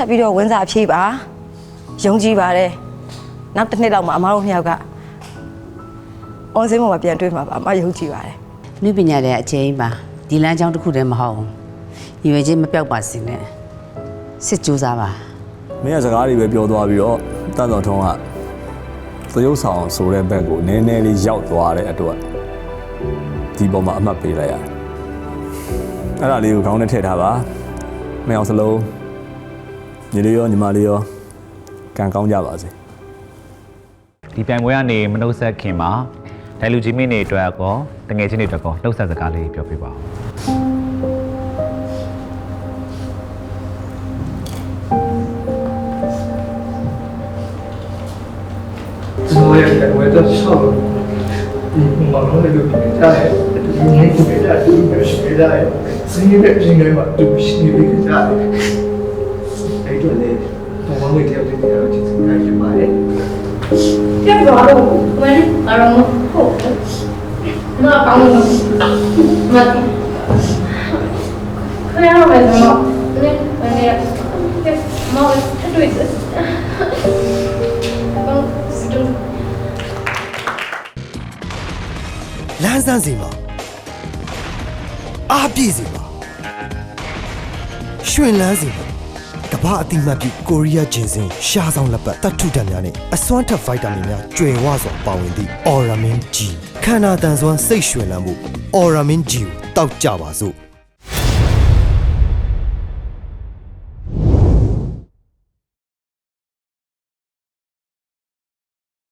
ထပ်ပြီးတော့ဝင်းစာဖြေးပါယုံကြည်ပါတယ်နောက်တစ်နှစ်လောက်မှအမတို့နှစ်ယောက်ကအွန်စင်းပေါ်မှာပြန်တွေ့မှာပါအမယုံကြည်ပါတယ် နုပညာတဲ့အချင်းပါဒီလမ်းကြောင်းတစ်ခုတည်းမဟုတ်ဘူးရည်ရွယ်ချက်မပြောက်ပါစေနဲ့စစ်ကြိုးစားပါ မင်းကစကားတွေပဲပြောသွားပြီးတော့တန်တော်ထုံးကသရုပ်ဆောင်ဆိုတဲ့ဘက်ကိုနည်းနည်းလေးရောက်သွားတဲ့အတွက်ဒီပေါ်မှာအမှတ်ပေးလိုက်ရတယ်အဲ့ဒါလေးကိုခေါင်းနဲ့ထည့်ထားပါမင်းအောင်စလုံးညီလေးရောညီမလေးရောကံကောင်းကြပါစေ ဒီပြိုင်ပွဲကနေမနှုတ်ဆက်ခင်မှာဒိုင်လူကြီးမင်းတွေအတွက်ကောတငယ်ချင်းတွေအတွက်ကောနှုတ်ဆက်စကားလေးပြောပြပါဦး所有的我都笑了，网上那个评价嘞，你不给价，你不是给价嘞，是因为嘛，就不是你给价嘞。哎，对嘞，我们会调整调整，开始买。这个我们那种好，那帮我们，可以让我们什么？那毛他对子，လမ်းစမ်းစီမှာအားပြည့်စီမှာရွှင်လန်းစီမှာကမ္ဘာအတိမတ်ပြုကိုရီးယားဂျင်းစင်ရှားဆောင်လက်ပတ်တတ်ထုတံများနဲ့အစွမ်းထက်ဗိုက်တာမင်များကျွယ်ဝစွာပါဝင်သည့် Oramin G ခန္ဓာတန်စွမ်းစိတ်ရွှင်လန်းမှု Oramin G ကိုတောက်ကြပါစို့